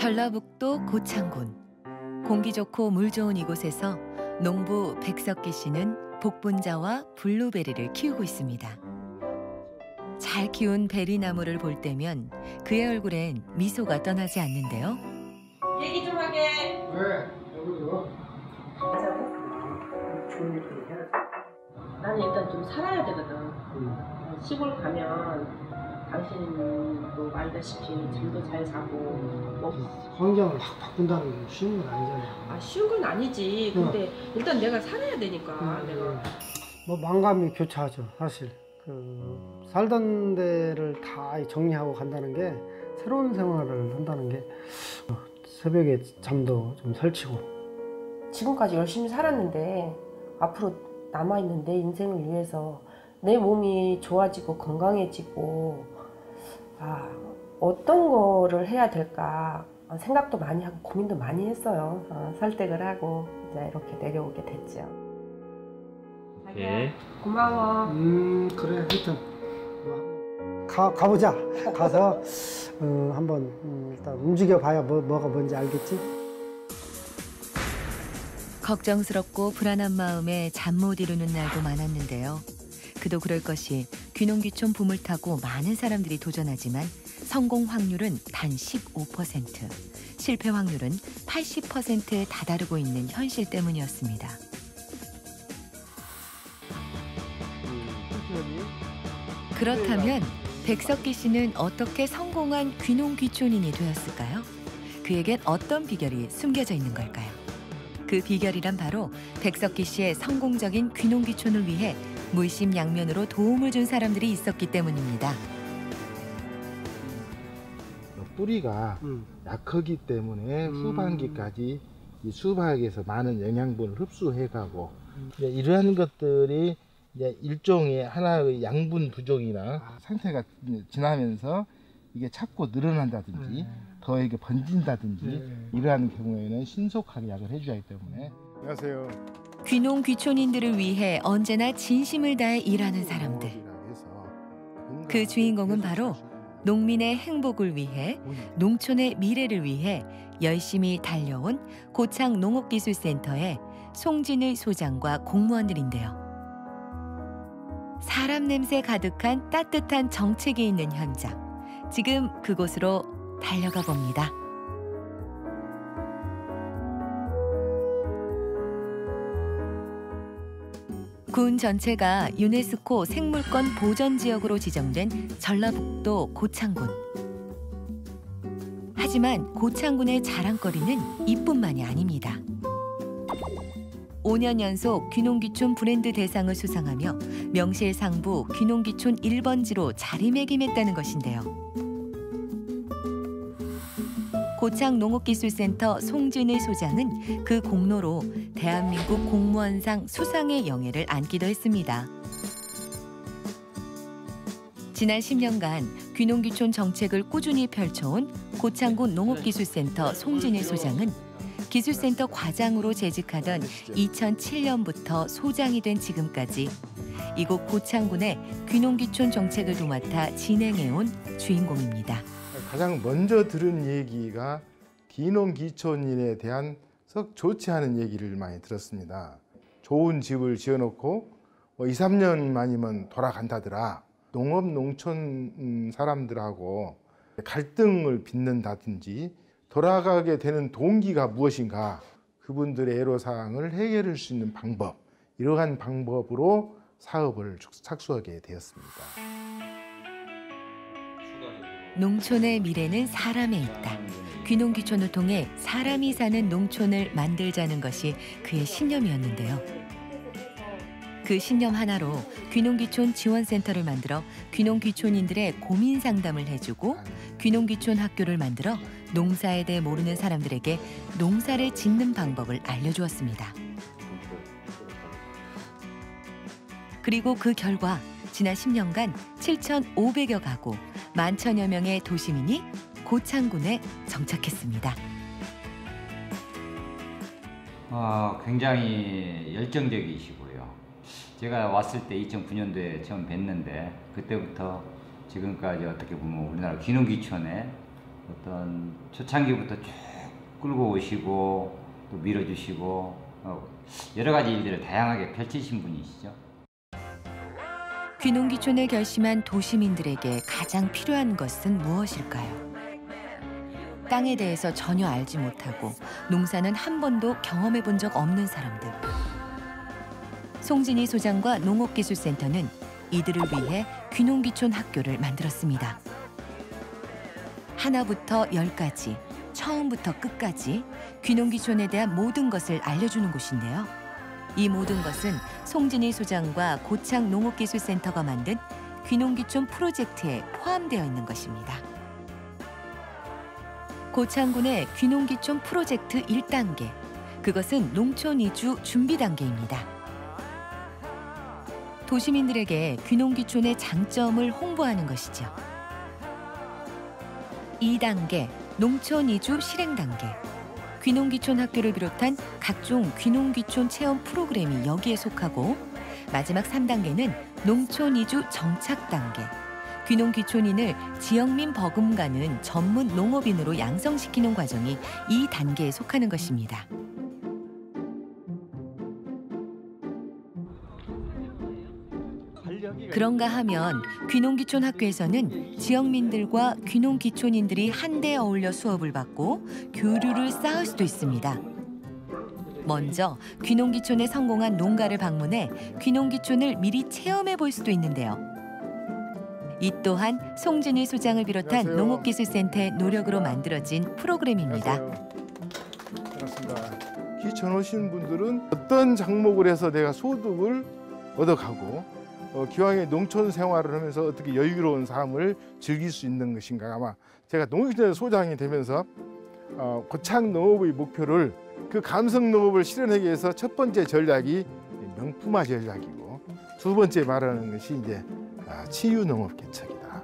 전라북도 고창군. 공기 좋고 물 좋은 이곳에서 농부 백석기 씨는 복분자와 블루베리를 키우고 있습니다. 잘 키운 베리나무를 볼 때면 그의 얼굴엔 미소가 떠나지 않는데요. 얘기 좀 하게. 왜? 여기로? 나는 일단 좀 살아야 되거든. 시골 가면 당신도 알다시피 잠도 잘 자고 뭐 환경을 확 바꾼다는 게 쉬운 건 아니잖아요. 쉬운 건 아니지. 근데 일단 내가 살아야 되니까 내가 뭐 만감이 교차하죠, 사실. 살던 데를 다 정리하고 간다는 게 새로운 생활을 한다는 게 새벽에 잠도 좀 설치고. 지금까지 열심히 살았는데 앞으로 남아있는 내 인생을 위해서 내 몸이 좋아지고 건강해지고 어떤 거를 해야 될까 생각도 많이 하고 고민도 많이 했어요. 설득을 하고 이제 이렇게 내려오게 됐죠. 예. 고마워. 그래, 하여튼 가보자. 가서 한번 일단 움직여봐야 뭐가 뭔지 알겠지? 걱정스럽고 불안한 마음에 잠 못 이루는 날도 많았는데요. 그도 그럴 것이 귀농귀촌 붐을 타고 많은 사람들이 도전하지만 성공 확률은 단 15%, 실패 확률은 80%에 다다르고 있는 현실 때문이었습니다. 그렇다면 백석기 씨는 어떻게 성공한 귀농귀촌인이 되었을까요? 그에겐 어떤 비결이 숨겨져 있는 걸까요? 그 비결이란 바로 백석기 씨의 성공적인 귀농귀촌을 위해 물심양면으로 도움을 준 사람들이 있었기 때문입니다. 뿌리가 약하기 때문에 후반기까지 이 수박에서 많은 영양분을 흡수해가고 이러한 것들이 이제 일종의 하나의 양분 부족이나 상태가 지나면서 이게 자꾸 늘어난다든지 더 이게 번진다든지 이러한 경우에는 신속하게 약을 해줘야 하기 때문에. 안녕하세요. 귀농귀촌인들을 위해 언제나 진심을 다해 일하는 사람들. 그 주인공은 바로 농민의 행복을 위해, 농촌의 미래를 위해 열심히 달려온 고창 농업기술센터의 송진의 소장과 공무원들인데요. 사람 냄새 가득한 따뜻한 정책이 있는 현장. 지금 그곳으로 달려가 봅니다. 군 전체가 유네스코 생물권 보전지역으로 지정된 전라북도 고창군. 하지만 고창군의 자랑거리는 이뿐만이 아닙니다. 5년 연속 귀농귀촌 브랜드 대상을 수상하며 명실상부 귀농귀촌 1번지로 자리매김했다는 것인데요. 고창 농업기술센터 송진의 소장은 그 공로로 대한민국 공무원상 수상의 영예를 안기도 했습니다. 지난 10년간 귀농귀촌 정책을 꾸준히 펼쳐온 고창군 농업기술센터 송진의 소장은 기술센터 과장으로 재직하던 2007년부터 소장이 된 지금까지 이곳 고창군의 귀농귀촌 정책을 도맡아 진행해온 주인공입니다. 가장 먼저 들은 얘기가 귀농귀촌인에 대한 썩 좋지 않은 얘기를 많이 들었습니다. 좋은 집을 지어놓고 2, 3년 만이면 돌아간다더라. 농업, 농촌 사람들하고 갈등을 빚는다든지 돌아가게 되는 동기가 무엇인가, 그분들의 애로사항을 해결할 수 있는 방법, 이러한 방법으로 사업을 착수하게 되었습니다. 농촌의 미래는 사람에 있다. 귀농귀촌을 통해 사람이 사는 농촌을 만들자는 것이 그의 신념이었는데요. 그 신념 하나로 귀농귀촌 지원센터를 만들어 귀농귀촌인들의 고민 상담을 해주고 귀농귀촌 학교를 만들어 농사에 대해 모르는 사람들에게 농사를 짓는 방법을 알려주었습니다. 그리고 그 결과 지난 10년간 7,500여 가구, 11,000여 명의 도시민이 고창군에 정착했습니다. 굉장히 열정적이시고요. 제가 왔을 때 2009년도에 처음 뵀는데 그때부터 지금까지 어떻게 보면 우리나라 귀농귀촌의 어떤 초창기부터 쭉 끌고 오시고 또 밀어주시고 여러 가지 일들을 다양하게 펼치신 분이시죠. 귀농귀촌을 결심한 도시민들에게 가장 필요한 것은 무엇일까요? 땅에 대해서 전혀 알지 못하고 농사는 한 번도 경험해 본 적 없는 사람들. 송진희 소장과 농업기술센터는 이들을 위해 귀농귀촌 학교를 만들었습니다. 하나부터 10까지, 처음부터 끝까지 귀농귀촌에 대한 모든 것을 알려주는 곳인데요. 이 모든 것은 송진희 소장과 고창 농업기술센터가 만든 귀농귀촌 프로젝트에 포함되어 있는 것입니다. 고창군의 귀농귀촌 프로젝트 1단계, 그것은 농촌 이주 준비 단계입니다. 도시민들에게 귀농귀촌의 장점을 홍보하는 것이죠. 2단계, 농촌 이주 실행 단계. 귀농귀촌 학교를 비롯한 각종 귀농귀촌 체험 프로그램이 여기에 속하고, 마지막 3단계는 농촌 이주 정착 단계. 귀농귀촌인을 지역민 버금가는 전문 농업인으로 양성시키는 과정이 이 단계에 속하는 것입니다. 그런가 하면 귀농귀촌 학교에서는 지역민들과 귀농귀촌인들이 한데 어울려 수업을 받고 교류를 쌓을 수도 있습니다. 먼저 귀농귀촌에 성공한 농가를 방문해 귀농귀촌을 미리 체험해 볼 수도 있는데요. 이 또한 송진희 소장을 비롯한 안녕하세요. 농업기술센터의 노력으로 만들어진 프로그램입니다. 반갑습니다. 귀촌 오신 분들은 어떤 작목을 해서 내가 소득을 얻어가고 기왕에 농촌 생활을 하면서 어떻게 여유로운 삶을 즐길 수 있는 것인가. 아마 제가 농업기술 소장이 되면서 고창 농업의 목표를, 그 감성 농업을 실현하기 위해서 첫 번째 전략이 명품화 전략이고, 두 번째 말하는 것이 이제 치유 농업 개척이다.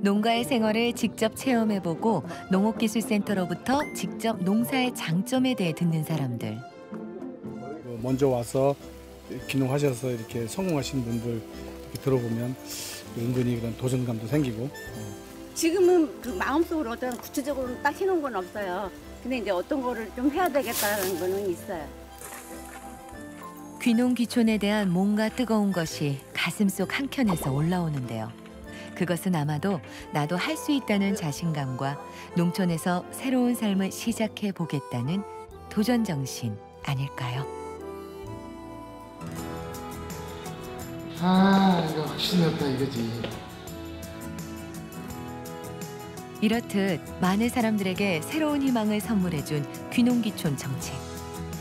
농가의 생활을 직접 체험해보고 농업기술센터로부터 직접 농사의 장점에 대해 듣는 사람들. 먼저 와서 귀농하셔서 이렇게 성공하신 분들 이렇게 들어보면 은근히 그런 도전감도 생기고. 지금은 그 마음속으로 어떤 구체적으로 딱 해놓은 건 없어요. 근데 이제 어떤 거를 좀 해야 되겠다는 거는 있어요. 귀농귀촌에 대한 뭔가 뜨거운 것이 가슴속 한켠에서 올라오는데요. 그것은 아마도 나도 할 수 있다는 자신감과 농촌에서 새로운 삶을 시작해 보겠다는 도전 정신 아닐까요? 이거 신났다 이거지. 이렇듯 많은 사람들에게 새로운 희망을 선물해준 귀농귀촌 정책.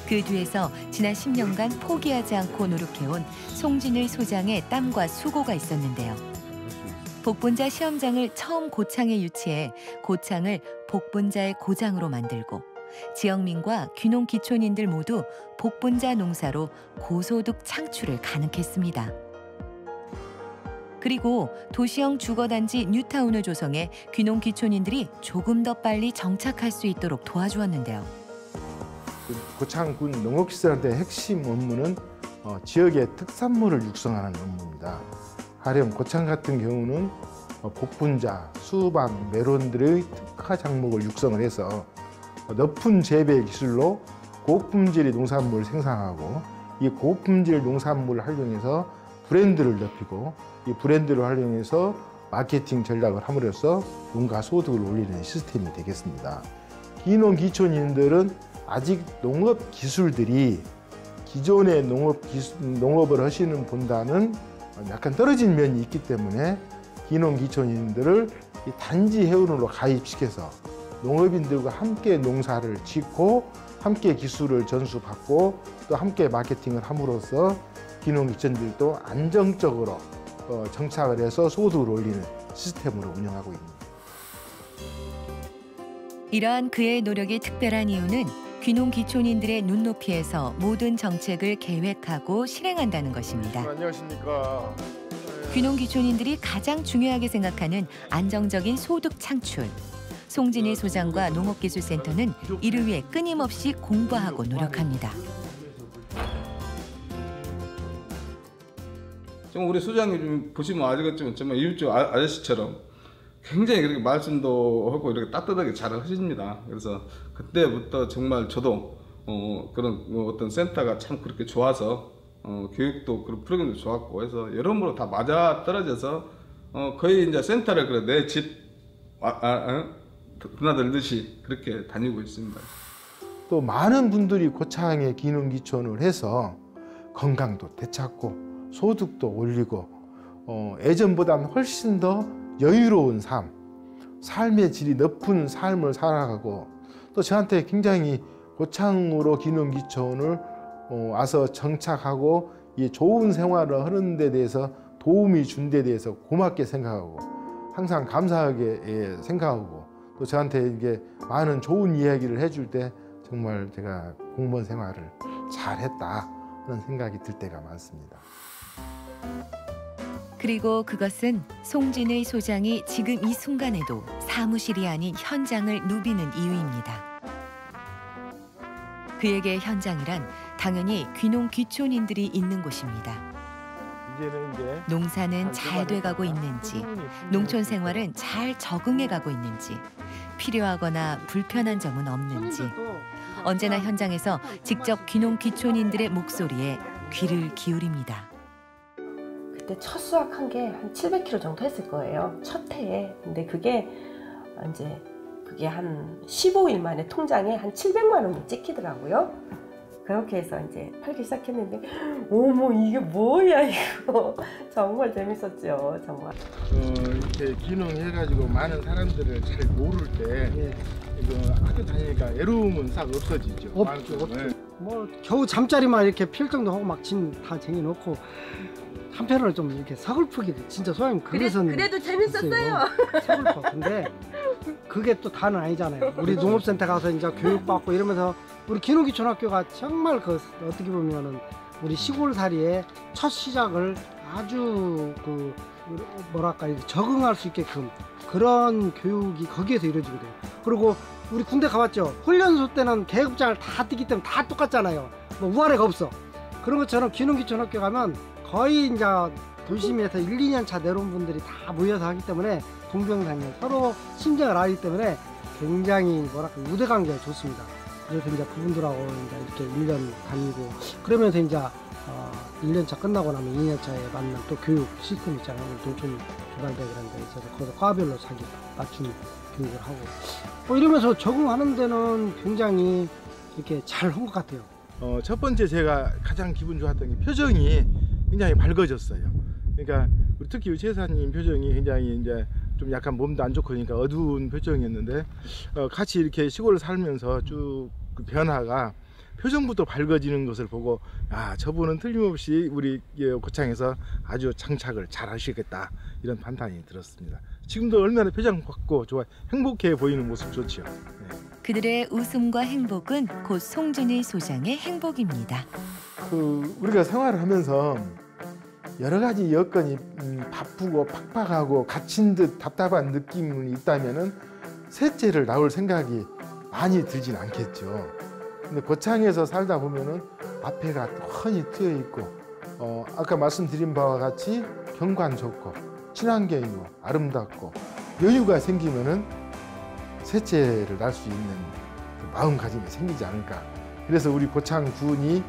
그 뒤에서 지난 10년간 포기하지 않고 노력해온 송진희 소장의 땀과 수고가 있었는데요. 복분자 시험장을 처음 고창에 유치해 고창을 복분자의 고장으로 만들고, 지역민과 귀농귀촌인들 모두 복분자 농사로 고소득 창출을 가능했습니다. 그리고 도시형 주거단지 뉴타운을 조성해 귀농귀촌인들이 조금 더 빨리 정착할 수 있도록 도와주었는데요. 고창군 농업기술센터의 핵심 업무는 지역의 특산물을 육성하는 업무입니다. 가령 고창 같은 경우는 복분자, 수박, 메론들의 특화 작목을 육성을 해서 높은 재배 기술로 고품질의 농산물을 생산하고, 이 고품질 농산물을 활용해서 브랜드를 높이고, 이 브랜드를 활용해서 마케팅 전략을 함으로써 농가 소득을 올리는 시스템이 되겠습니다. 귀농귀촌인들은 아직 농업 기술들이 기존의 농업을 하시는 분과는 약간 떨어진 면이 있기 때문에 귀농귀촌인들을 이 단지 회원으로 가입시켜서 농업인들과 함께 농사를 짓고, 함께 기술을 전수받고, 또 함께 마케팅을 함으로써 귀농귀촌들도 안정적으로 정착을 해서 소득을 올리는 시스템으로 운영하고 있습니다. 이러한 그의 노력이 특별한 이유는 귀농귀촌인들의 눈높이에서 모든 정책을 계획하고 실행한다는 것입니다. 안녕하십니까. 귀농귀촌인들이 가장 중요하게 생각하는 안정적인 소득 창출. 송진희 소장과 농업기술센터는 이를 위해 끊임없이 공부하고 노력합니다. 좀 우리 소장님 좀 보시면 알겠지만 정말 이웃집 아저씨처럼 굉장히 그렇게 말씀도 하고 이렇게 따뜻하게 잘 하십니다. 그래서 그때부터 정말 저도 그런 어떤 센터가 참 그렇게 좋아서 교육도 그런 프로그램도 좋았고 해서 여러모로 다 맞아 떨어져서 거의 이제 센터를 그래 내 집 드나들듯이 그렇게 다니고 있습니다. 또 많은 분들이 고창에 기농기촌을 해서 건강도 되찾고 소득도 올리고 예전보다는 훨씬 더 여유로운 삶의 질이 높은 삶을 살아가고 또 저한테 굉장히 고창으로 기농기촌을 와서 정착하고 이 좋은 생활을 하는 데 대해서 도움이 준 데 대해서 고맙게 생각하고 항상 감사하게 생각하고 또 저한테 이게 많은 좋은 이야기를 해줄 때 정말 제가 공무원 생활을 잘했다 그런 생각이 들 때가 많습니다. 그리고 그것은 송진의 소장이 지금 이 순간에도 사무실이 아닌 현장을 누비는 이유입니다. 그에게 현장이란 당연히 귀농귀촌인들이 있는 곳입니다. 이제는 이제 농사는 잘 돼가고 있는지, 농촌 생활은 잘 적응해가고 있는지, 필요하거나 불편한 점은 없는지, 언제나 현장에서 직접 귀농귀촌인들의 목소리에 귀를 기울입니다. 그때 첫 수확한 게 한 700kg 정도 했을 거예요. 첫 해에. 근데 그게 한 15일 만에 통장에 한 700만 원이 찍히더라고요. 그렇게 해서 이제 팔기 시작했는데 어머 이게 뭐야 이거 정말 재밌었죠. 정말. 이렇게 기농해가지고 많은 사람들을 잘 모를 때 이거 학교 다니니까 외로움은 싹 없어지죠. 없죠. 뭐 겨우 잠자리만 이렇게 필정도 하고 막 짐 다 쟁여놓고 한편으로 좀 이렇게 서글프기도 진짜 소장님 그래도 재밌었어요. 서글퍼. 근데 그게 또 다는 아니잖아요. 우리 농업센터 가서 이제 교육받고 이러면서 우리 기농기촌학교가 정말 어떻게 보면은 우리 시골살이의 첫 시작을 아주 적응할 수 있게끔 그런 교육이 거기에서 이루어지거든요. 그리고 우리 군대 가봤죠. 훈련소 때는 계급장을 다 뛰기 때문에 다 똑같잖아요. 뭐 우아래가 없어. 그런 것처럼 기농기촌학교 가면 거의 이제 도심에서 1, 2년 차 내려온 분들이 다 모여서 하기 때문에 동병상련 서로 심정을 알기 때문에 굉장히 유대관계가 좋습니다. 그래서 이제 그분들하고 이제 이렇게 1년 다니고 그러면서 이제 1년차 끝나고 나면 2년차에 맞는 또 교육 시스템 있잖아요. 농촌 개발대학이라는 데 있어서 거기서 과별로 자기 맞춤 교육을 하고 이러면서 적응하는 데는 굉장히 이렇게 잘 한 것 같아요. 첫 번째 제가 가장 기분 좋았던 게 표정이 굉장히 밝아졌어요. 그러니까 특히 최사님 표정이 굉장히 이제 좀 약간 몸도 안 좋고 그러니까 어두운 표정이었는데 같이 이렇게 시골을 살면서 쭉 그 변화가 표정부터 밝아지는 것을 보고 저분은 틀림없이 우리 고창에서 아주 장착을 잘 하시겠다 이런 판단이 들었습니다. 지금도 얼마나 표정 밝고 좋아 행복해 보이는 모습 좋죠. 네. 그들의 웃음과 행복은 곧 송진의 소장의 행복입니다. 우리가 생활을 하면서 여러 가지 여건이 바쁘고 팍팍하고 갇힌 듯 답답한 느낌이 있다면은 셋째를 낳을 생각이 많이 들진 않겠죠. 근데 고창에서 살다 보면은 앞에가 훤히 트여 있고 아까 말씀드린 바와 같이 경관 좋고 친환경이고 아름답고 여유가 생기면은 셋째를 낳을 수 있는 마음가짐이 생기지 않을까. 그래서 우리 고창군이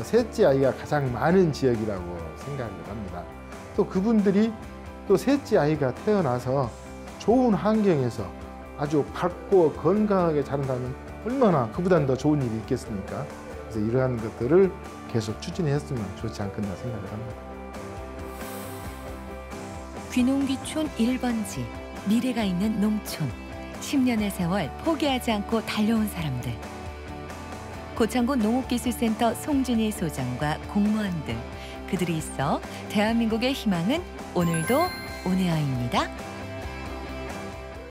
셋째 아이가 가장 많은 지역이라고 생각을 합니다. 또 그분들이 또 셋째 아이가 태어나서 좋은 환경에서 아주 밝고 건강하게 자란다면 얼마나 그보다 더 좋은 일이 있겠습니까? 그래서 이러한 것들을 계속 추진했으면 좋지 않겠나 생각을 합니다. 귀농귀촌 1번지, 미래가 있는 농촌, 10년의 세월 포기하지 않고 달려온 사람들. 고창구 농업기술센터 송진희 소장과 공무원들, 그들이 있어 대한민국의 희망은 오늘도 온에어입니다.